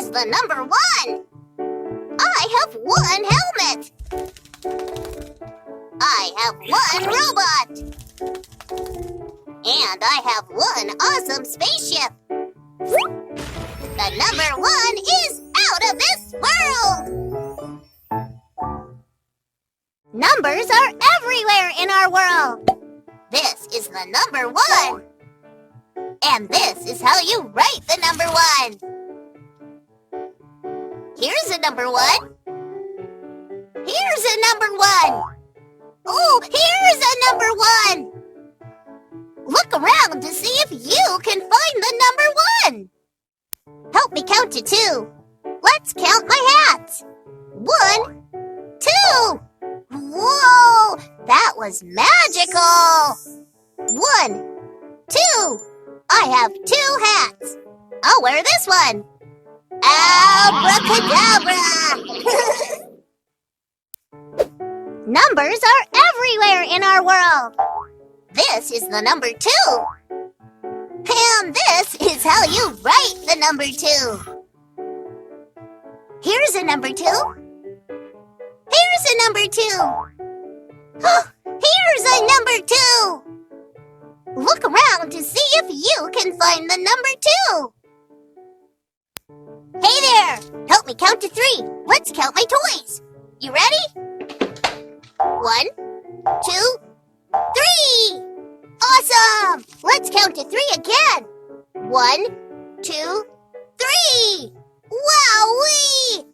is the number 1. I have 1 helmet. I have 1 robot. And I have 1 awesome spaceship. The number 1 is out of this world. Numbers are everywhere in our world. This is the number 1. And this is how you write the number 1. Here's a number 1. Here's a number 1. Oh, here's a number 1. Look around to see if you can find the number 1. Help me count to 2. Let's count my hats. 1, 2. Whoa, that was magical. 1, 2. I have 2 hats. I'll wear this one. Abracadabra! Numbers are everywhere in our world. This is the number 2. And this is how you write the number 2. Here's a number 2. Here's a number 2. Oh, here's a number 2. Look around to see if you can find the number 2. Hey there! Help me count to 3. Let's count my toys. You ready? 1, 2, 3. Awesome! Let's count to 3 again. 1, 2, 3. Wowee!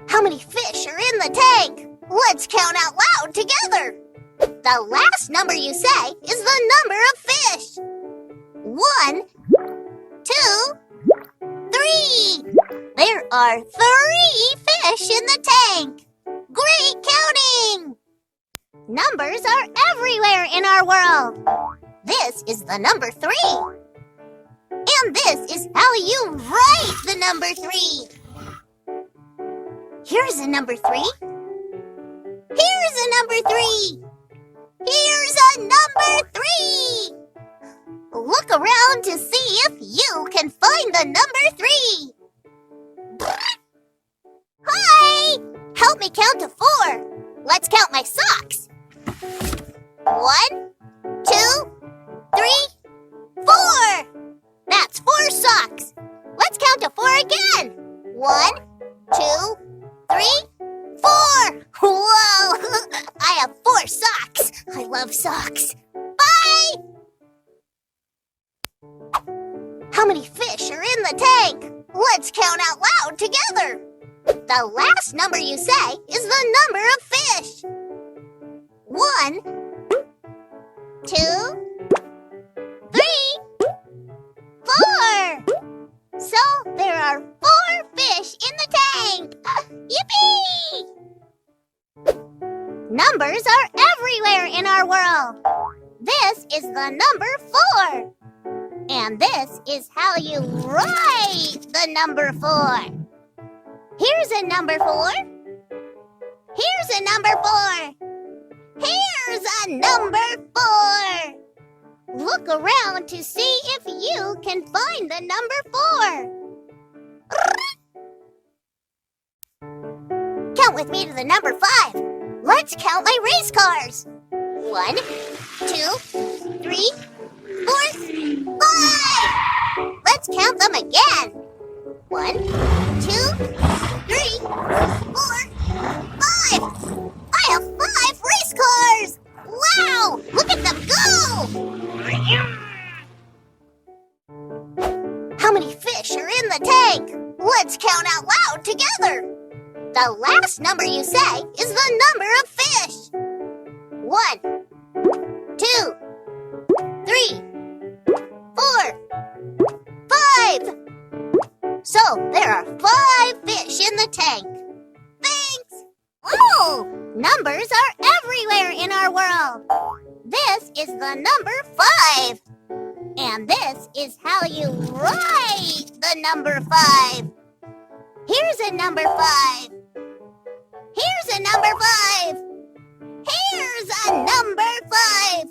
How many fish are in the tank? Let's count out loud together. The last number you say is the number of fish. 1, 2, 3. There are 3 fish in the tank. Great counting! Numbers are everywhere in our world. This is the number 3. And this is how you write the number 3. Here's a number 3. Here's a number 3. Here's a number 3. Look around to see if you can find the number 3. Hi! Help me count to 4. Let's count my socks. 1, 2, 3, 4. That's 4 socks. Let's count to 4 again. 1, 2, 3, 4. Whoa! I have 4 socks. I love socks. Bye! How many fish are in the tank? Let's count out loud together. The last number you say is the number of fish. 1, 2, 3, 4. So there are 4 fish in the tank. Yippee! Numbers are everywhere in our world. This is the number 4. And this is how you write the number 4. Here's a number 4. Here's a number 4. Here's a number 4. Look around to see if you can find the number 4. Count with me to the number 5. Let's count my race cars. 1, 2, 3, 4, 5. Let's count them again. 1, 2, 3, 4, 5. I have 5 race cars. Wow! Look at them go! How many fish are in the tank? Let's count out loud together. The last number you say is the number of fish. 1, 2, 3, 4, 5. So there are 5 fish in the tank. Thanks! Oh, numbers are everywhere in our world. This is the number 5. And this is how you write the number 5. Here's a number 5. Here's a number 5. Here's a number 5.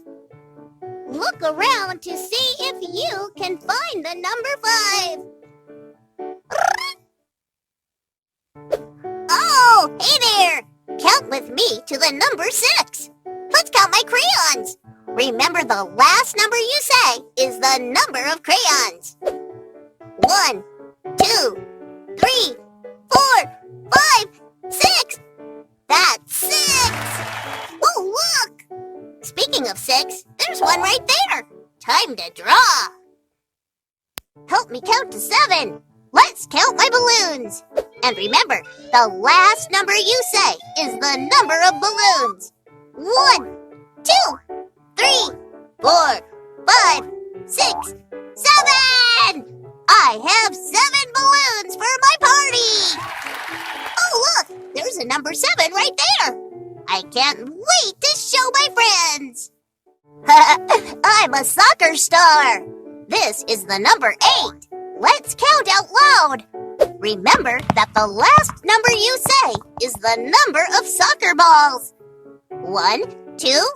Look look around to see if you can find the number 5. Oh, hey there! Count with me to the number 6. Let's count my crayons. Remember, the last number you say is the number of crayons. 1, 2, 3, 4, 5, 6. That's 6. Oh, look! Speaking of 6, there's one right there. Time to draw. Help me count to 7. Let's count my balloons. And remember, the last number you say is the number of balloons. 1, 2, 3, 4, 5, 6, 7. I have 7 balloons for my party. Oh, look, there's a number 7 right there. I can't wait to show my friends. I'm a soccer star. This is the number 8. Let's count out loud. Remember that the last number you say is the number of soccer balls. 1, 2,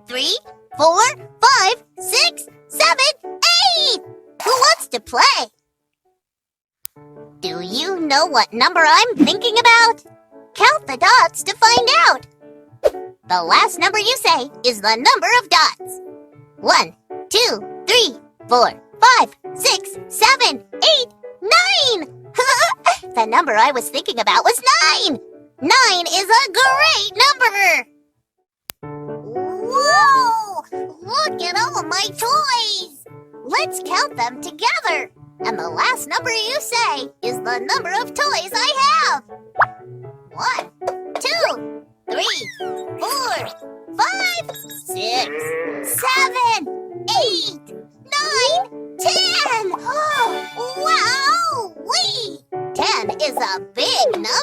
3, 4, 5, 6, 7, 8. Who wants to play? Do you know what number I'm thinking about? Count the dots to find out. The last number you say is the number of dots. 1, 2, 3, 4, 5, 6, 7, 8, 9. The number I was thinking about was 9. 9 is a great number. Whoa! Look at all my toys. Let's count them together. And the last number you say is the number of toys I have. 1, 2, 3, 4, 5, 6, 7, 8, 9, 10. Oh, wow! 10 is a big number.